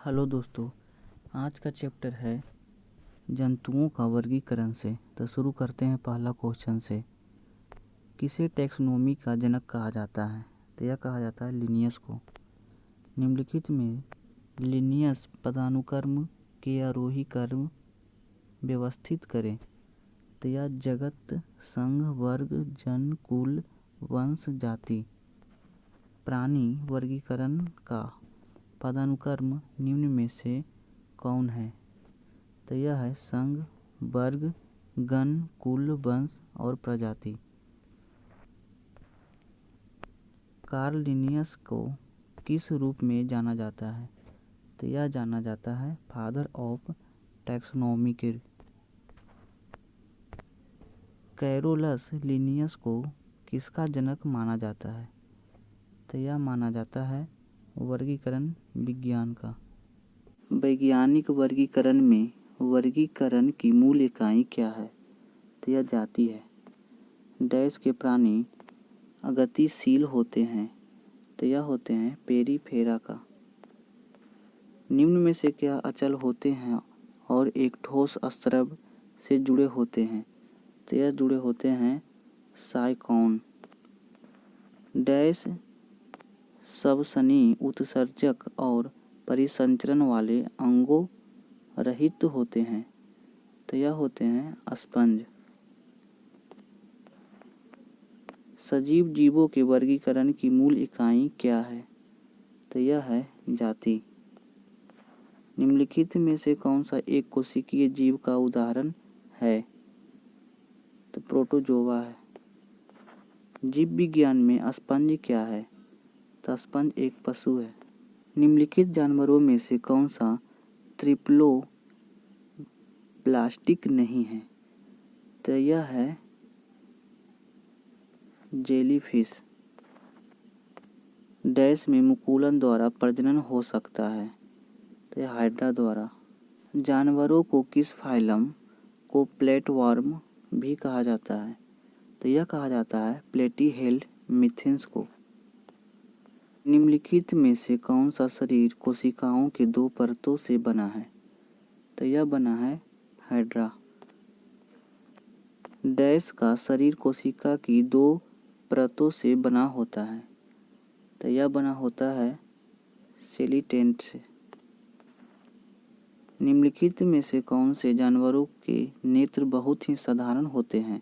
Hello दोस्तों, आज का चैप्टर है जंतुओं का वर्गीकरण से। तो शुरू करते हैं पहला क्वेश्चन से। किसे टैक्सोनॉमी का जनक कहा जाता है? तो यह कहा जाता है लिनियस को। निम्नलिखित में लिनियस पदानुक्रम के आरोही क्रम व्यवस्थित करें। तो यह जगत, संघ, वर्ग, जन, कुल, वंश, जाति, प्राणी वर्गीकरण का पदानुक्रम निम्न में से कौन है? तो यह है संघ, वर्ग, गण, कुल, वंश और प्रजाति। कार्ल लिनियस को किस रूप में जाना जाता है? तो यह जाना जाता है फादर ऑफ टैक्सोनॉमी के। कैरोलस लिनियस को किसका जनक माना जाता है? तो यह माना जाता है वर्गीकरण विज्ञान का। वैज्ञानिक वर्गीकरण में वर्गीकरण की मूल इकाई क्या है? तो यह जाति है। डैश के प्राणी अगतिशील होते हैं। तो यह होते हैं पेरिफेरा का। निम्न में से क्या अचल होते हैं और एक ठोस अस्त्रव से जुड़े होते हैं? तो यह जुड़े होते हैं साइकॉन। डैश सबसनी उत्सर्जक और परिसंचरण वाले अंगों रहित होते हैं। तो यह होते हैं स्पंज। सजीव जीवों के वर्गीकरण की मूल इकाई क्या है? तो यह है जाति। निम्नलिखित में से कौन सा एक कोशिकीय जीव का उदाहरण है? तो प्रोटोजोआ है। जीव विज्ञान में स्पंज क्या है? तो स्पंज एक पशु है। निम्नलिखित जानवरों में से कौन सा ट्रिप्लो प्लास्टिक नहीं है? तो यह है जेलीफिश। डैश में मुकुलन द्वारा प्रजनन हो सकता है। तो यह हाइड्रा द्वारा। जानवरों को किस फाइलम को प्लेटवर्म भी कहा जाता है? तो यह कहा जाता है प्लेटीहेल्मिंथेस को। निम्नलिखित में से कौन सा शरीर कोशिकाओं के दो परतों से बना है? तो यह बना है हाइड्रा। डैश का शरीर कोशिका की दो परतों से बना होता है। तो यह बना होता है सेलीटेंट से। निम्नलिखित में से कौन से जानवरों के नेत्र बहुत ही साधारण होते हैं?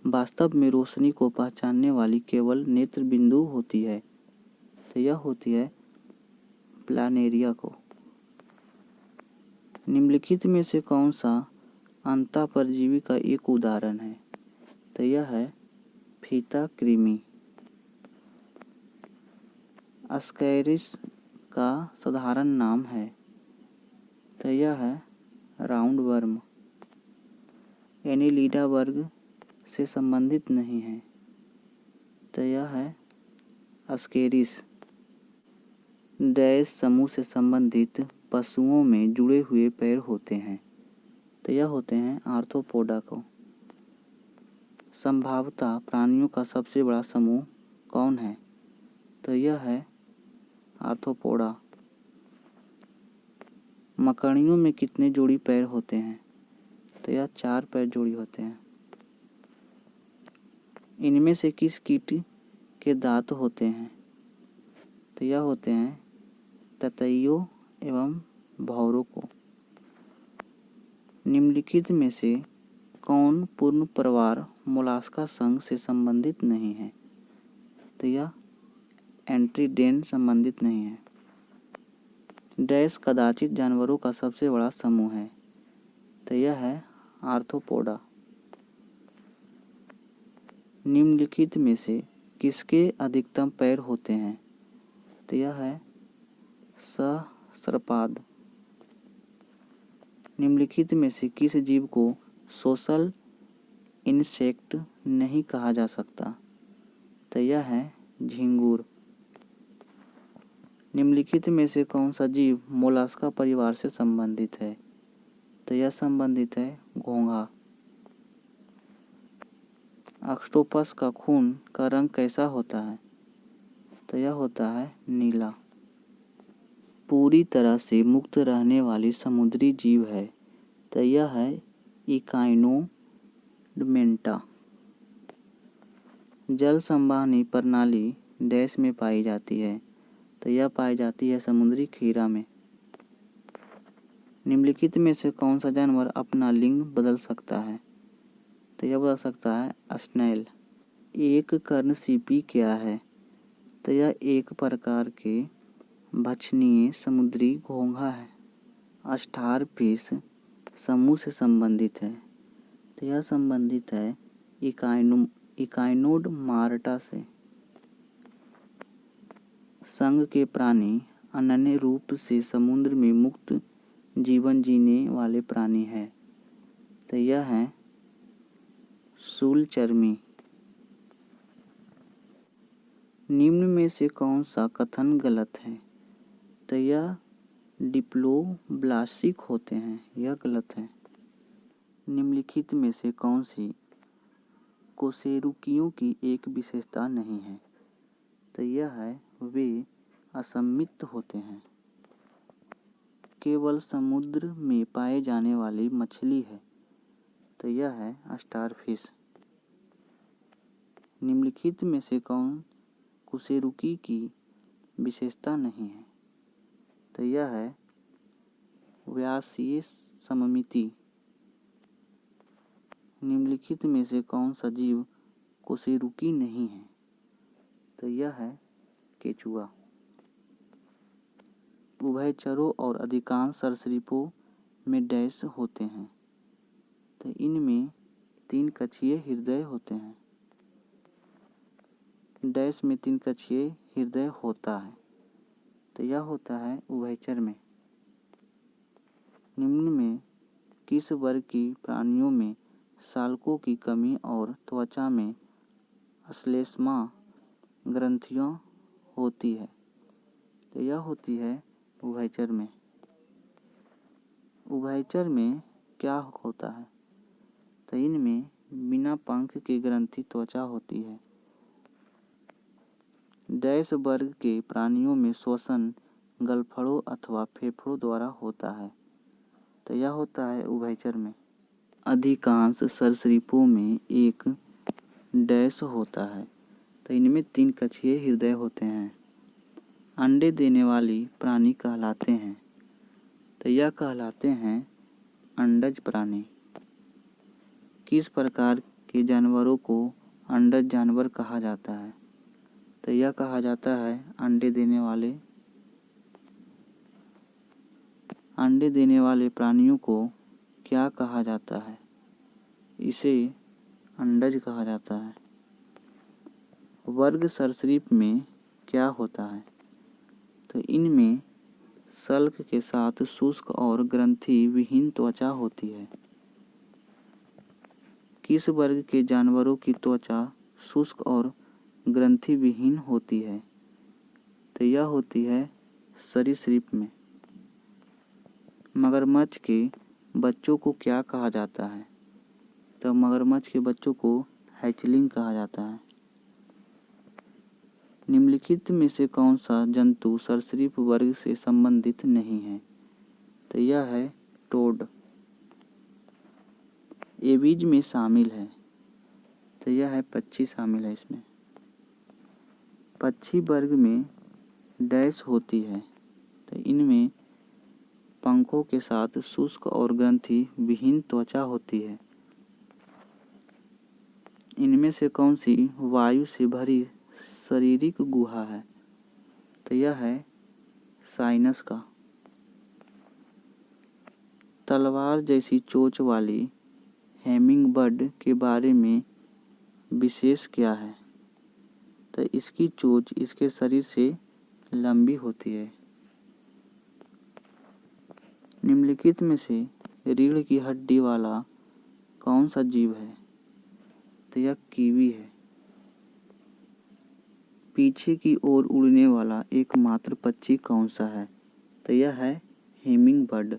वास्तव में रोशनी को पहचानने वाली केवल नेत्र बिंदु होती है। तो यह होती है प्लानेरिया को। निम्नलिखित में से कौन सा अंतः परजीवी का एक उदाहरण है? तो यह है फीता कृमि। अस्कैरिस का साधारण नाम है। तो यह है राउंड वर्म। एनीलिडा वर्ग से संबंधित नहीं है। तो यह है अस्केरिस। डैश समूह से संबंधित पशुओं में जुड़े हुए पैर होते हैं। तो यह होते हैं आर्थ्रोपोडा को। संभवतः प्राणियों का सबसे बड़ा समूह कौन है? तो यह है आर्थ्रोपोडा। मकड़ियों में कितने जोड़ी पैर होते हैं? तो यह 4 पैर जोड़ी होते हैं। इनमें से किस कीट के दांत होते हैं? तो यह होते हैं ततैयों एवं भौरों को। निम्नलिखित में से कौन पूर्ण परिवार मोलास्का संघ से संबंधित नहीं है? तो यह एंट्रीडेन संबंधित नहीं है। डैश कदाचित जानवरों का सबसे बड़ा समूह है। तो यह है आर्थ्रोपोडा। निम्नलिखित में से किसके अधिकतम पैर होते हैं? तो यह है सहस्रपाद। निम्नलिखित में से किस जीव को सोशल इंसेक्ट नहीं कहा जा सकता? तो यह है झिंगुर। निम्नलिखित में से कौन सा जीव मोलास्का परिवार से संबंधित है? तो यह संबंधित है घोंघा। ऑक्टोपस का खून का रंग कैसा होता है? तो यह होता है नीला। पूरी तरह से मुक्त रहने वाली समुद्री जीव है, तो यह है इकाइनोडर्मेंटा। जल संवहनी प्रणाली डैश में पाई जाती है, तो यह पाई जाती है समुद्री खीरा में। निम्नलिखित में से कौन सा जानवर अपना लिंग बदल सकता है, तो यह बदल सकता है स्नेल। एक कर्णसीपी क्या है, तो यह एक प्रकार के भक्षणीय समुद्री घोंघा है। स्टारफिश समूह से संबंधित है, तो यह संबंधित है इकाइनोडर्माटा से। संघ के प्राणी अनन्य रूप से समुद्र में मुक्त जीवन जीने वाले प्राणी हैं, तो यह है शूलचर्मी। निम्न में से कौन सा कथन गलत है, तो यह डिप्लोब्लास्टिक होते हैं, यह गलत है। निम्नलिखित में से कौन सी कोसेरुकियों की एक विशेषता नहीं है, तो यह है वे असममित होते हैं। केवल समुद्र में पाए जाने वाली मछली है, तो यह है स्टारफिश। निम्नलिखित में से कौन कोसेरुकी की विशेषता नहीं है, तो यह है व्यासीय सममिति। निम्नलिखित में से कौन सा जीव कोसेरुकी नहीं है, तो यह है केचुआ। उभयचरों और अधिकांश सरीसृपों में डैश होते हैं, तो इनमें 3 कक्षीय हृदय होते हैं। डैश में 3 कक्षीय हृदय होता है, तो यह होता है उभयचर में। निम्न में किस वर्ग की प्राणियों में सालकों की कमी और त्वचा में श्लेष्मा ग्रंथियां होती है, तो यह होती है उभयचर में। उभयचर में क्या होता है, तो इनमें बिना पंख के ग्रंथि त्वचा होती है। डैश वर्ग के प्राणियों में श्वसन गलफड़ों अथवा फेफड़ों द्वारा होता है, तो यह होता है उभयचर में। अधिकांश सरीसृपों में एक डैश होता है, तो इनमें 3 कक्षीय हृदय होते हैं। अंडे देने वाली प्राणी कहलाते हैं, तो यह कहलाते हैं अंडज प्राणी। किस प्रकार के जानवरों को अंडज जानवर कहा जाता है, तो यह कहा जाता है अंडे देने वाले प्राणियों को क्या कहा जाता है, इसे अंडज कहा जाता है। वर्ग सरीसृप में क्या होता है, तो इनमें सल्क के साथ शुष्क और ग्रंथि विहीन त्वचा होती है। किस वर्ग के जानवरों की त्वचा शुष्क और ग्रंथि विहीन होती है, तो यह होती है सरीसृप में। मगरमच्छ के बच्चों को क्या कहा जाता है, तो मगरमच्छ के बच्चों को हैचलिंग कहा जाता है। निम्नलिखित में से कौन सा जंतु सरीसृप वर्ग से संबंधित नहीं है, तो यह है टोड। एवीज में शामिल है, तो यह है पक्षी शामिल है इसमें। पक्षी वर्ग में डैश होती है, तो इनमें पंखों के साथ शुष्क और ग्रंथि विहीन त्वचा होती है। इनमें से कौन सी वायु से भरी शारीरिक गुहा है, तो यह है साइनस का। तलवार जैसी चोंच वाली हेमिंगबर्ड के बारे में विशेष क्या है, तो इसकी चोंच इसके शरीर से लंबी होती है। निम्नलिखित में से रीढ़ की हड्डी वाला कौन सा जीव है, तो यह कीवी है। पीछे की ओर उड़ने वाला एकमात्र पक्षी कौन सा है, तो यह है हेमिंगबर्ड।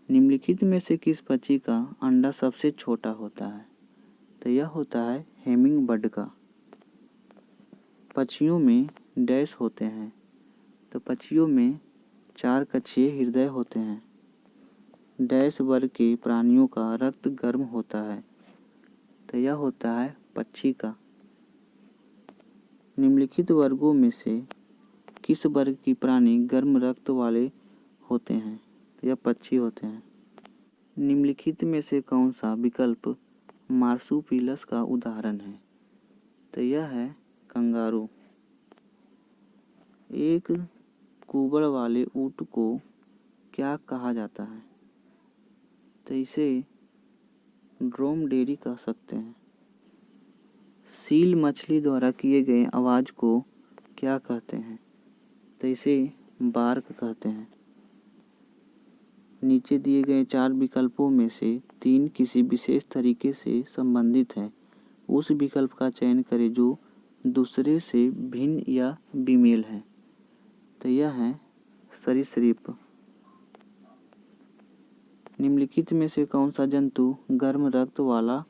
निम्नलिखित में से किस पक्षी का अंडा सबसे छोटा होता है, तो यह होता है हेमिंगबर्ड का। पक्षियों में डैश होते हैं, तो पक्षियों में 4 कक्षीय हृदय होते हैं। डैश वर्ग के प्राणियों का रक्त गर्म होता है, तो यह होता है पक्षी का। निम्नलिखित वर्गों में से किस वर्ग की प्राणी गर्म रक्त वाले होते हैं, तो यह पक्षी होते हैं। निम्नलिखित में से कौन सा विकल्प मार्सुपिलस का उदाहरण है, तो यह है कंगारू। एक कुबड़ वाले ऊँट को क्या कहा जाता है, तो इसे ड्रोमडेरी कह सकते हैं। सील मछली द्वारा किए गए आवाज़ को क्या कहते हैं, तो इसे बार्क कहते हैं। नीचे दिए गए 4 विकल्पों में से 3 किसी विशेष तरीके से संबंधित है। उस विकल्प का चयन करें जो दूसरे से भिन्न या बेमेल है, तो यह है सरीसृप। निम्नलिखित में से कौन सा जंतु गर्म रक्त वाला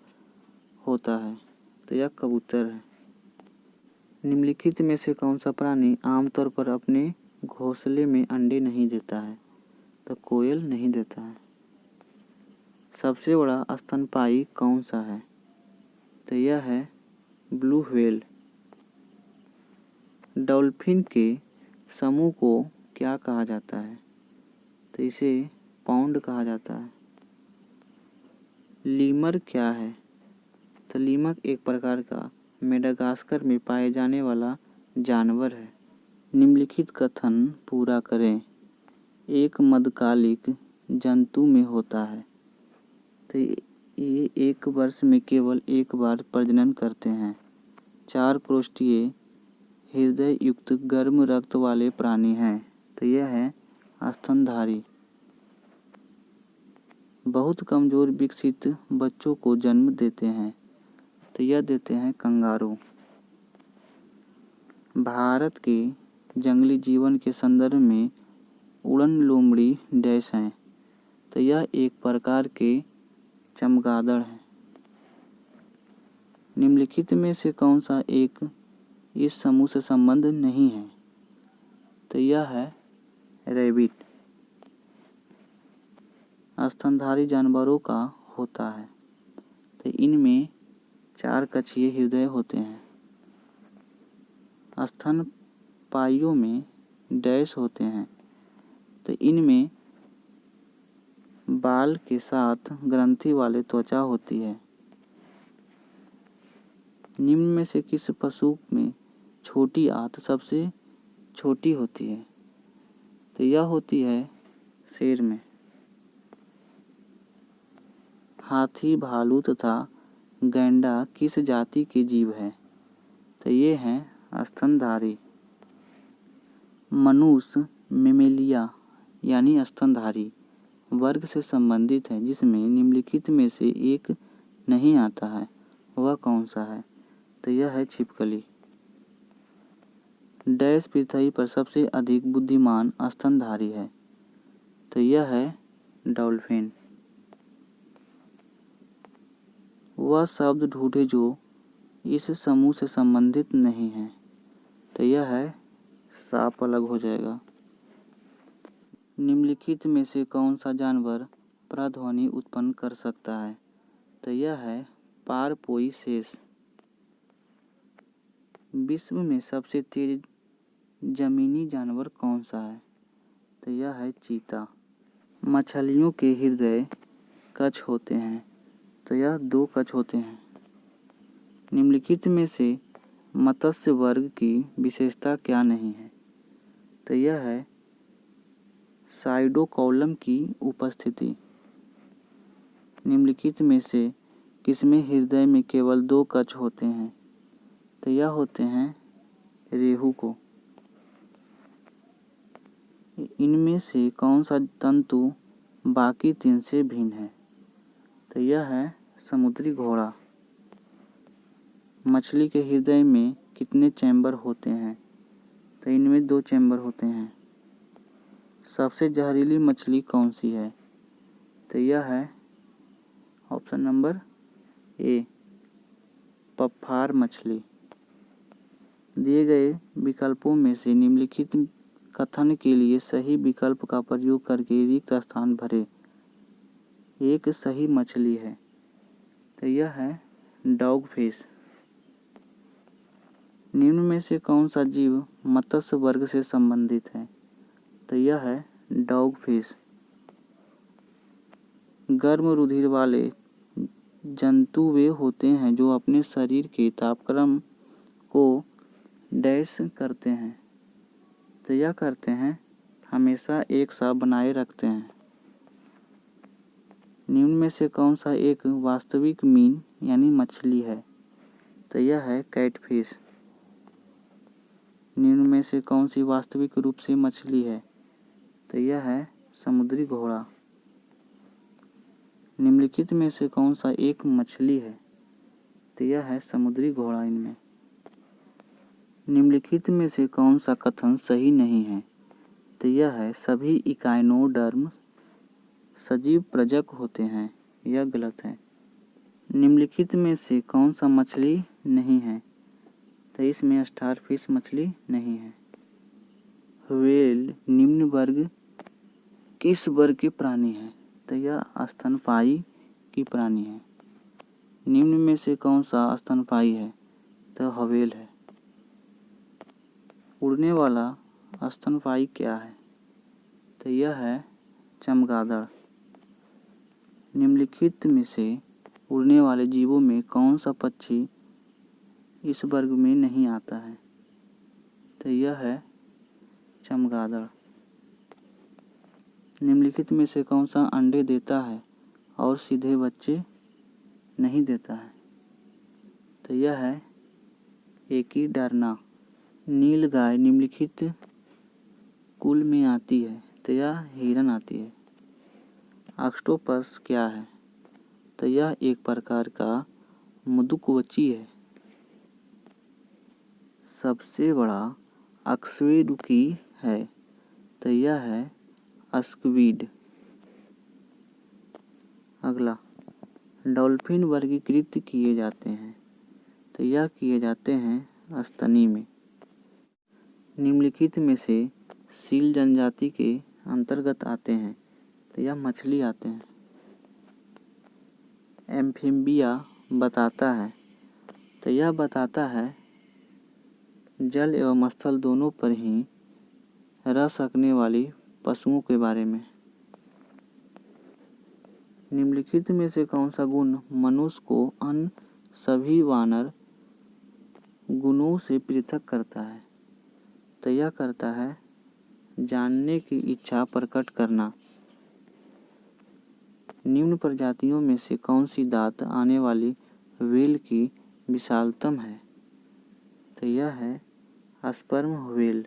होता है, तो यह कबूतर है। निम्नलिखित में से कौन सा प्राणी आमतौर पर अपने घोंसले में अंडे नहीं देता है, तो कोयल नहीं देता है। सबसे बड़ा स्तनपायी कौन सा है, तो यह है ब्लू व्हेल। डॉल्फिन के समूह को क्या कहा जाता है, तो इसे पाउंड कहा जाता है। लीमर क्या है, तो लीमर एक प्रकार का मेडागास्कर में पाए जाने वाला जानवर है। निम्नलिखित कथन पूरा करें। एक मदकालिक जंतु में होता है, तो ये एक वर्ष में केवल एक बार प्रजनन करते हैं। 4 कोष्ठीय हृदय युक्त गर्म रक्त वाले प्राणी हैं, तो यह है स्तनधारी। बहुत कमजोर विकसित बच्चों को जन्म देते हैं, तो यह देते हैं कंगारू। भारत के जंगली जीवन के संदर्भ में उड़न लोमड़ी डैश हैं, तो यह एक प्रकार के चमगादड़ हैं। निम्नलिखित में से कौन सा एक इस समूह से संबंध नहीं है, तो यह है रैबिट। स्तनधारी जानवरों का होता है, तो इनमें 4 कक्षीय हृदय होते हैं। स्तनपायियों में डैश होते हैं, तो इनमें बाल के साथ ग्रंथि वाले त्वचा होती है। निम्न में से किस पशु में छोटी आंत सबसे छोटी होती है, तो यह होती है शेर में। हाथी, भालू तथा गैंडा किस जाति के जीव है, तो ये हैं स्तनधारी। मनुष्य मेमेलिया यानी स्तनधारी वर्ग से संबंधित है, जिसमें निम्नलिखित में से एक नहीं आता है, वह कौन सा है, तो यह है छिपकली। डैश पृथ्वी पर सबसे अधिक बुद्धिमान स्तनधारी है, तो यह है डॉल्फिन। वह शब्द ढूंढे जो इस समूह से संबंधित नहीं है, तो यह है सांप अलग हो जाएगा। निम्नलिखित में से कौन सा जानवर प्रतिध्वनि उत्पन्न कर सकता है, तो यह है पारपोइसेस। विश्व में सबसे तेज जमीनी जानवर कौन सा है, तो यह है चीता। मछलियों के हृदय कक्ष होते हैं, तो यह 2 कक्ष होते हैं। निम्नलिखित में से मत्स्य वर्ग की विशेषता क्या नहीं है, तो यह है साइडोकॉलम की उपस्थिति। निम्नलिखित में से किसमें हृदय में केवल 2 कक्ष होते हैं, तो यह होते हैं रेहू को। इनमें से कौन सा तंतु बाकी 3 से भिन्न है, तो यह है समुद्री घोड़ा। मछली के हृदय में कितने चैम्बर होते हैं, तो इनमें 2 चैम्बर होते हैं। सबसे जहरीली मछली कौन सी है, तो यह है ऑप्शन नंबर ए, पफ्फार मछली। दिए गए विकल्पों में से निम्नलिखित कथन के लिए सही विकल्प का प्रयोग करके रिक्त स्थान भरे। एक सही मछली है, तो यह है डॉग फिश। निम्न में से कौन सा जीव मत्स्य वर्ग से संबंधित है, तो यह है डॉग फिश। गर्म रुधिर वाले जंतु वे होते हैं जो अपने शरीर के तापक्रम को डैश करते हैं, तो यह करते हैं हमेशा एक सा बनाए रखते हैं। निम्न में से कौन सा एक वास्तविक मीन यानी मछली है, तो यह है कैटफिश। निम्न में से कौन सी वास्तविक रूप से मछली है, तो यह है समुद्री घोड़ा। निम्नलिखित में से कौन सा एक मछली है, तो यह है समुद्री घोड़ा। इनमें निम्नलिखित में से कौन सा कथन सही नहीं है, तो यह है सभी इकाइनोडर्म सजीव प्रजक होते हैं, यह गलत है। निम्नलिखित में से कौन सा मछली नहीं है, तो इसमें स्टारफिश मछली नहीं है। व्हेल निम्न वर्ग किस वर्ग के प्राणी है, तो यह स्तनपायी की प्राणी है। निम्न में से कौन सा स्तनपायी है, तो व्हेल है। उड़ने वाला स्तनपायी क्या है, तो यह है चमगादड़। निम्नलिखित में से उड़ने वाले जीवों में कौन सा पक्षी इस वर्ग में नहीं आता है, तो यह है चमगादड़। निम्नलिखित में से कौन सा अंडे देता है और सीधे बच्चे नहीं देता है, तो यह है एकीडार्ना। नीलगाय निम्नलिखित कुल में आती है, तो यह हिरन आती है। ऑक्टोपस क्या है, तो यह एक प्रकार का मधुकवची है। सबसे बड़ा अकशेरुकी है, तो यह है स्क्विड। अगला, डॉल्फिन वर्गीकृत किए जाते हैं, तो यह किए जाते हैं स्तनी में। निम्नलिखित में से सील जनजाति के अंतर्गत आते हैं, तो यह मछली आते हैं। एम्फीबिया बताता है, तो यह बताता है जल एवं स्थल दोनों पर ही रह सकने वाली पशुओं के बारे में। निम्नलिखित में से कौन सा गुण मनुष्य को अन्य सभी वानर गुणों से पृथक करता है, तो यह करता है जानने की इच्छा प्रकट करना। निम्न प्रजातियों में से कौन सी दांत आने वाली व्हेल की विशालतम है, तो यह है स्पर्म व्हेल।